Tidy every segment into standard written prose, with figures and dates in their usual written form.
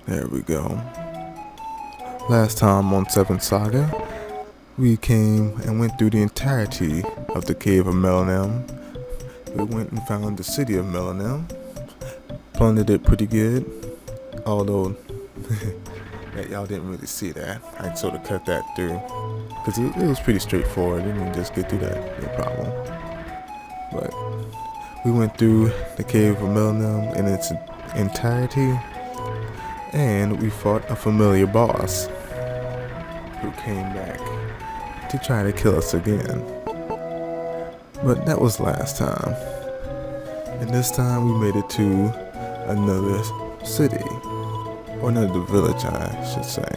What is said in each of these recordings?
There we go. Last time on 7th Saga, we came and went through the entirety of the Cave of Melanem. We went and found the city of Melanem, plundered it pretty good, although y'all didn't really see that. I sort of cut that through, because it was pretty straightforward. You can just get through that, no problem. But we went through the Cave of Melanem in its entirety, and we fought a familiar boss who came back to try to kill us again. But that was last time. And this time we made it to another city, or another village I should say.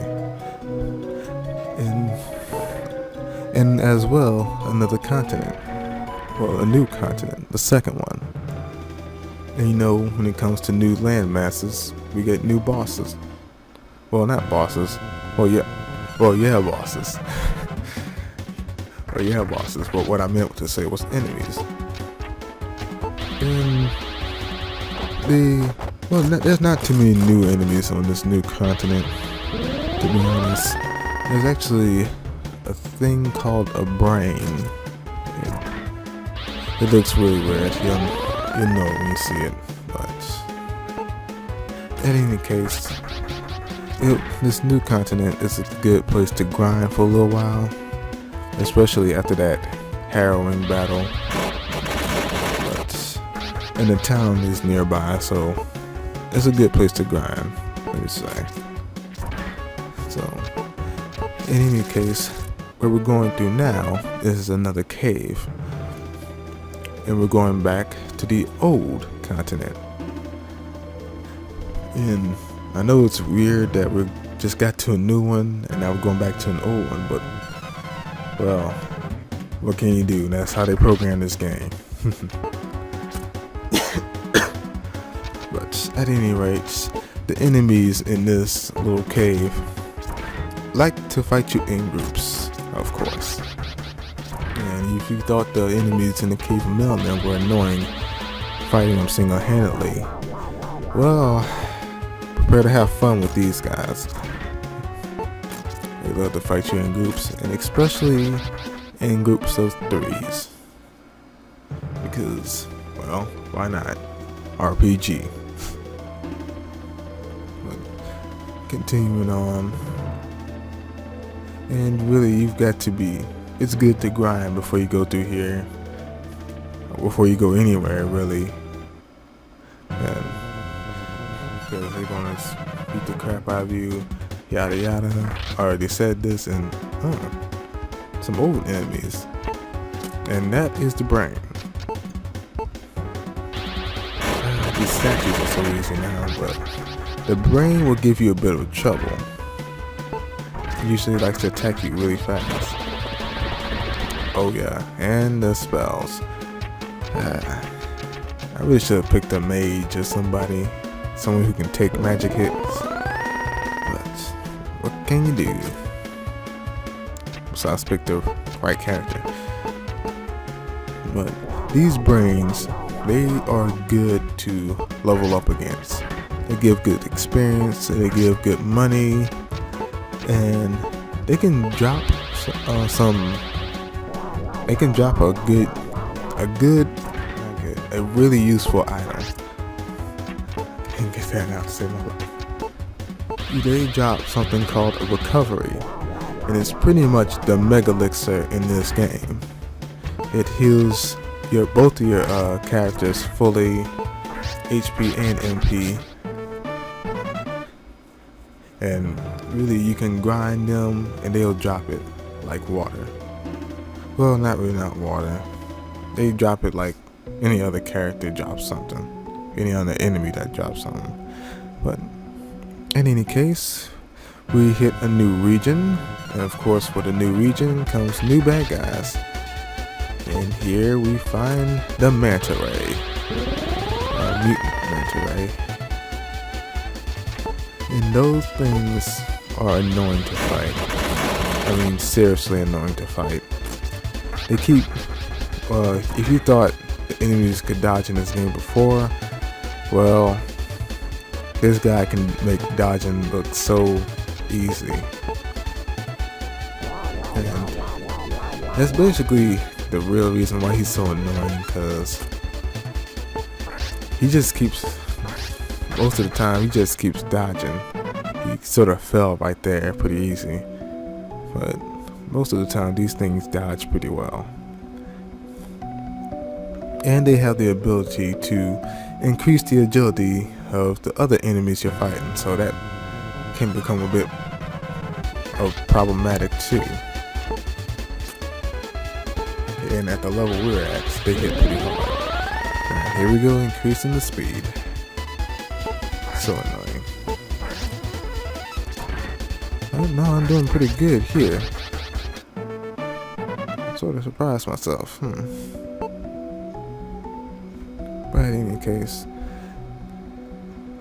And as well, another continent. Well, a new continent, the second one. And you know, when it comes to new land masses, we get new bosses. Well, not bosses. Well, yeah, bosses. Well, yeah, bosses. But what I meant to say was enemies. And there's not too many new enemies on this new continent, to be honest. There's actually a thing called a brain. It looks really weird. You know when you see it, but in any case, this new continent is a good place to grind for a little while, especially after that harrowing battle. And the town is nearby, so it's a good place to grind, let me say. So, in any case, where we're going through now is another cave. And we're going back to the old continent. And I know it's weird that we just got to a new one and now we're going back to an old one, but well, what can you do? That's how they program this game. But at any rate, the enemies in this little cave like to fight you in groups, of course. And if you thought the enemies in the Cave of Melanem were annoying, fighting them single-handedly, well, prepare to have fun with these guys. They love to fight you in groups, and especially in groups of threes. Because, well, why not? RPG. But continuing on, and really you've got to be, it's good to grind before you go through here, before you go anywhere really, and because they're gonna beat the crap out of you, yada yada. I already said this, and some old enemies, and that is the brain. These statues are so easy now, but the brain will give you a bit of trouble. It usually likes to attack you really fast. Oh yeah, and the spells. I really should have picked a mage or someone who can take magic hits. But what can you do? Besides pick the right character. But these brains, they are good to level up against. They give good experience, they give good money, and they can drop They can drop a really useful item. Can't get that out to say my way. They drop something called a recovery, and it's pretty much the mega elixir in this game. It heals both of your characters fully, HP and MP, and really you can grind them and they'll drop it like water. Well, not water. They drop it like any other character drops something, any other enemy that drops something. But in any case, we hit a new region, and of course with a new region comes new bad guys. And here we find the Manta Ray, mutant Manta Ray. And those things are annoying to fight. I mean, seriously annoying to fight. They keep, if you thought the enemies could dodge in this game before, well, This guy can make dodging look so easy. And that's basically the real reason why he's so annoying, because he just keeps, most of the time, he just keeps dodging. He sort of fell right there pretty easy. But most of the time, these things dodge pretty well. And they have the ability to increase the agility of the other enemies you're fighting, so that can become a bit of problematic too. And at the level we're at, they hit pretty hard. Now, here we go, increasing the speed. So annoying. Oh no, I'm doing pretty good here. Sort of surprised myself. But in any case,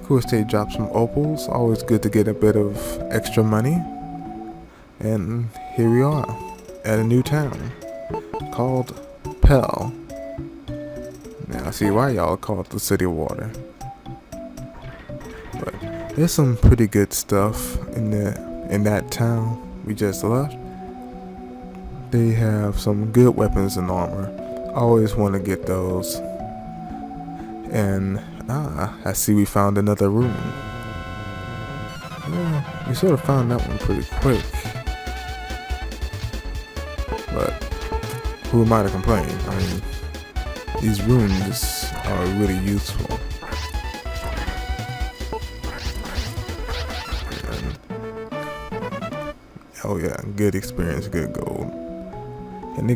of course they dropped some opals. Always good to get a bit of extra money. And here we are at a new town called Pell. Now I see why y'all call it the City of Water. But there's some pretty good stuff in that town we just left. They have some good weapons and armor. Always want to get those. And I see we found another room. Yeah, we sort of found that one pretty quick. But who am I to complain? I mean, these rooms are really useful. And, oh yeah, good experience, good gold. And I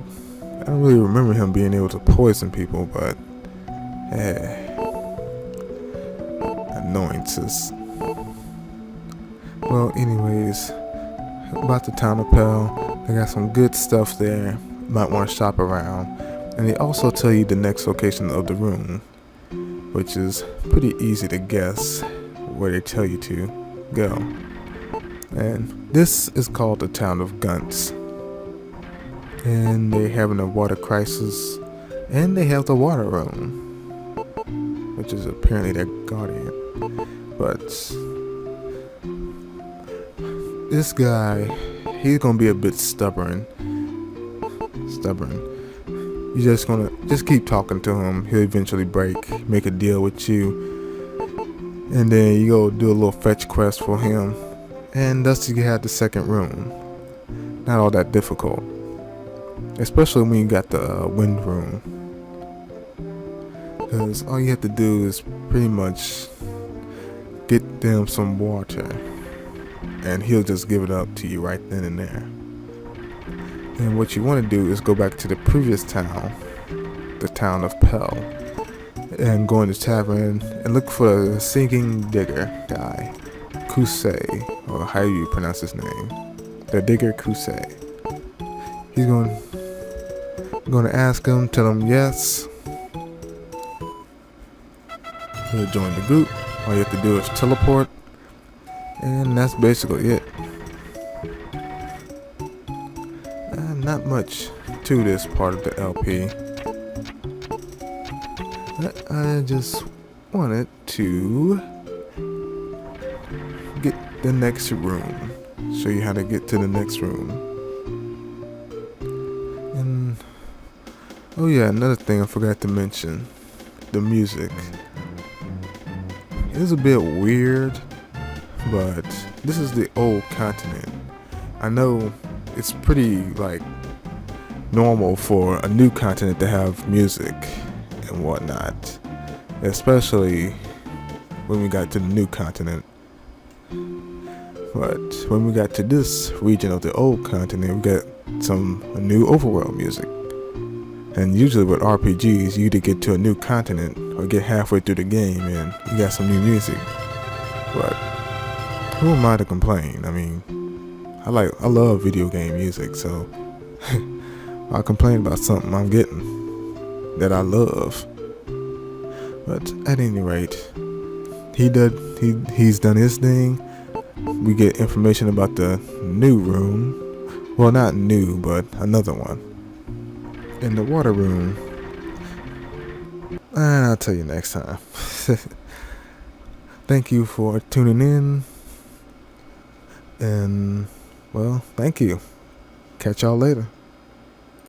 don't really remember him being able to poison people, but annoyances. Well, anyways, about the town of Pell, they got some good stuff there. Might want to shop around. And they also tell you the next location of the room, which is pretty easy to guess where they tell you to go. And this is called the town of Gunts. And they're having a water crisis. And they have the water room, which is apparently their guardian. But this guy, he's gonna be a bit stubborn. You just keep talking to him. He'll eventually make a deal with you, and then you go do a little fetch quest for him, and thus you have the second room. Not all that difficult, especially when you got the wind room, because all you have to do is pretty much get them some water, and he'll just give it up to you right then and there. And what you want to do is go back to the previous town, the town of Pell, and go in the tavern and look for the sinking digger guy, Kusei, or how you pronounce his name, the digger Kusei. He's going to ask him, tell him yes. He'll join the group. All you have to do is teleport, and that's basically it. Not much to this part of the LP. I just wanted to get the next room. Show you how to get to the next room. And oh yeah, another thing I forgot to mention. The music. It is a bit weird, but this is the old continent. I know it's pretty normal for a new continent to have music and whatnot, especially when we got to the new continent. But when we got to this region of the old continent, we got some new overworld music. And usually with RPGs, you either get to a new continent or get halfway through the game and you got some new music. But who am I to complain? I mean, I love video game music, so I'll complain about something I'm getting that I love. But at any rate, he's done his thing. We get information about the new room. Well, not new, but another one. In the water room, and I'll tell you next time. Thank you for tuning in. And, well, thank you. Catch y'all later.